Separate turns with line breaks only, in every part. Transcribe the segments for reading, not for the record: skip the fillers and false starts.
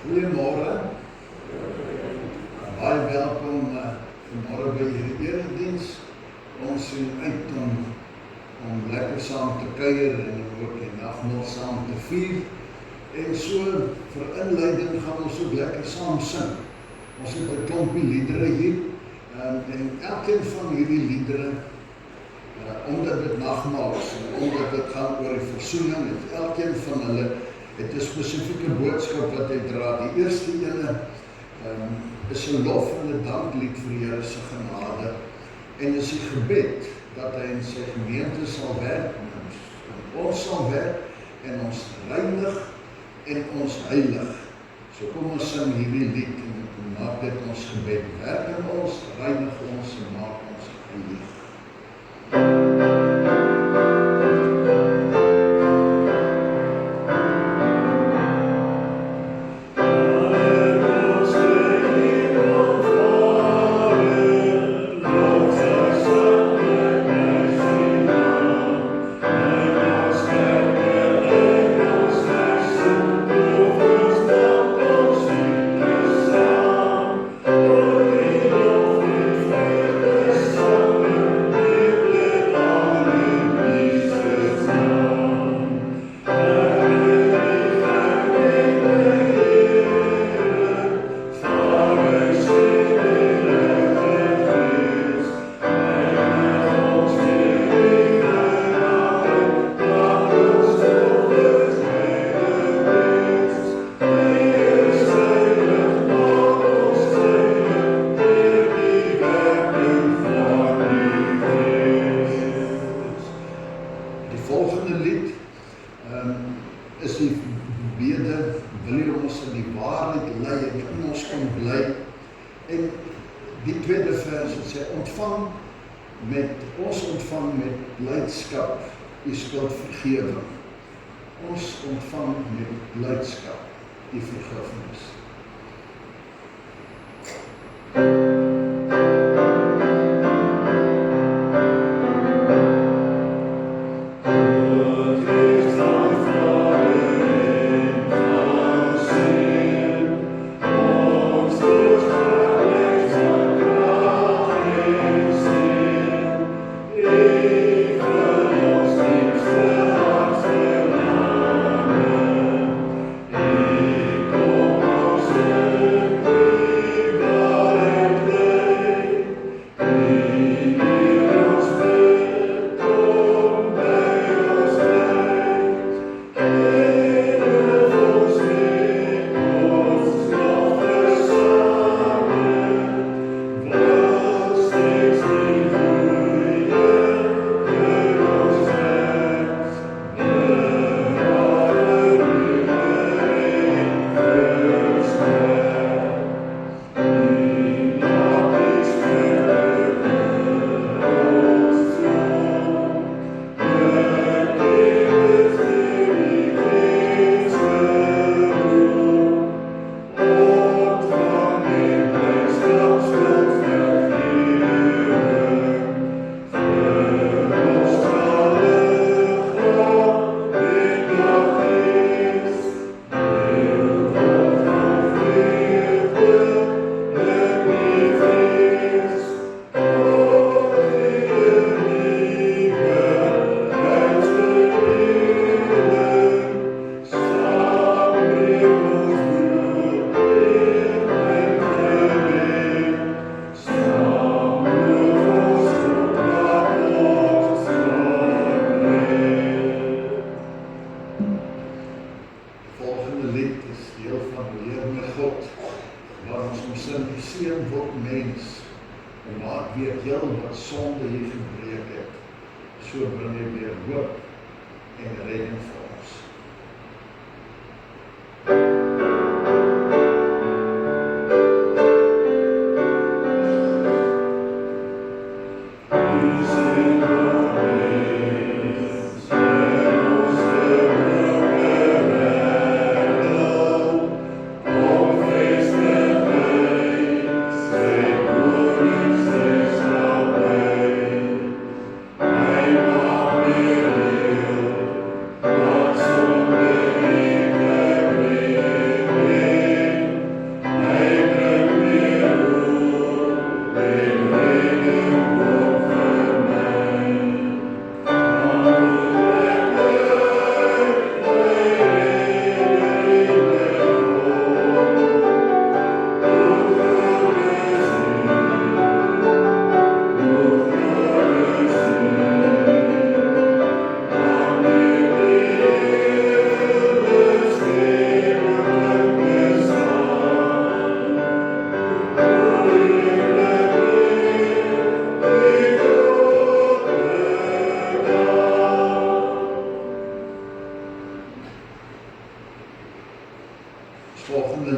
Goeiemôre. Baie welkom vanmôre by hierdie erediens. Ons sien uit om lekker saam te kuier en ook die nagmaal saam te vier. En so vir inleiding gaan ons ook lekker saam sing. Ons het 'n klompie liedere hier en elkeen van hierdie liedere, omdat dit nagmaal is en omdat dit gaan oor die versoening, het elkeen van hulle het 'n spesifieke boodskap wat hy dra. Die eerste ene is 'n lof en 'n danklied vir die Here se genade en is die gebed dat hy in sy gemeente sal werk, en ons sal werk en ons reinig en ons heilig. So kom ons sing hierdie lied en maak dit ons gebed. Werk in ons, reinig ons en maak ons heilig. Ons ontvang met blydskap die vergifnis.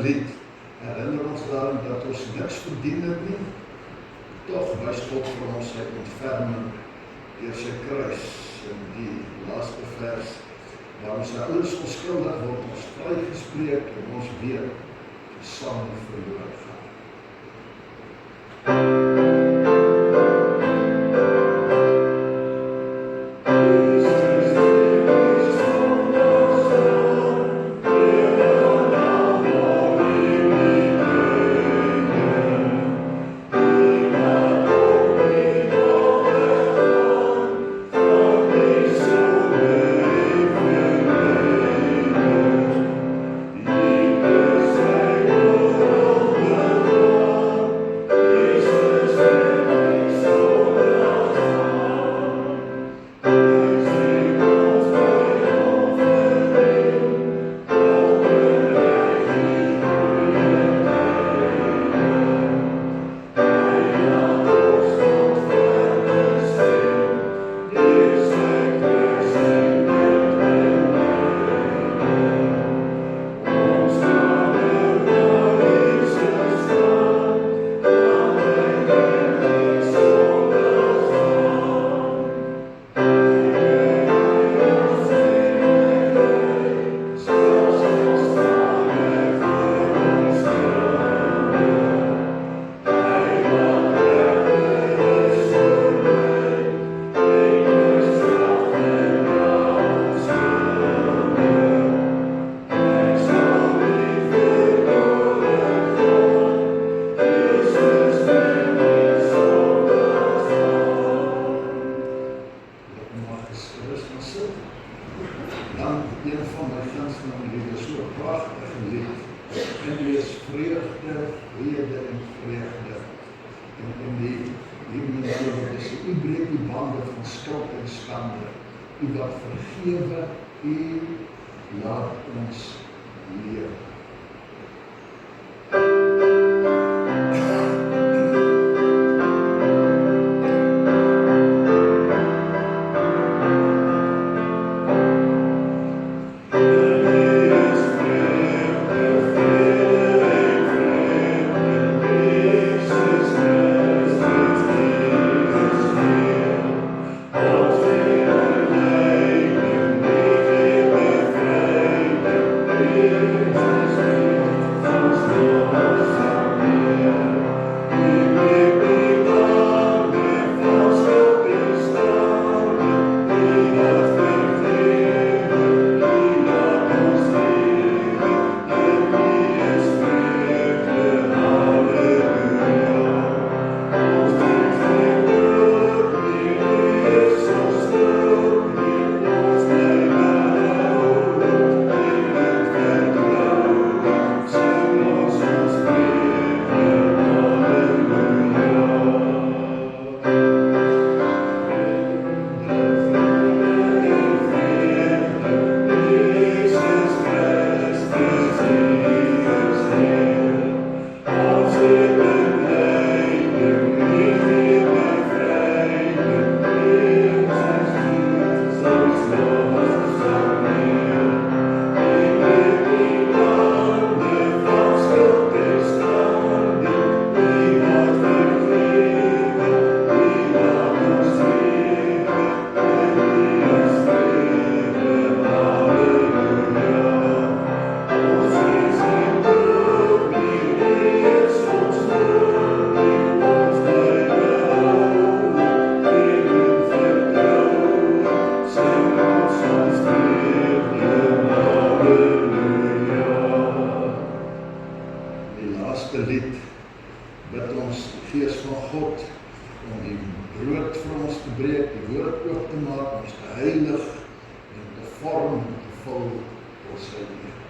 lied herinner ons daarin dat ons niks verdien het nie, tog wys God vir ons sy ontferming deur sy kruis in die laaste vers, waar ons alles onskuldig word, ons vrygespreek en ons weet, die sal nie verloor gaan. Dan een van my gunsteling liede, so 'n pragtige lied. En wees vreugde, vrede en vreugde. En die hymne is u breek die bande van skuld en skande. U wat vergewe, u laat ons lewe. Lied bid ons die Gees van God om die brood vir ons te breek, die woord oop te maak, ons te heilig en te vorm en te vul tot sy eer.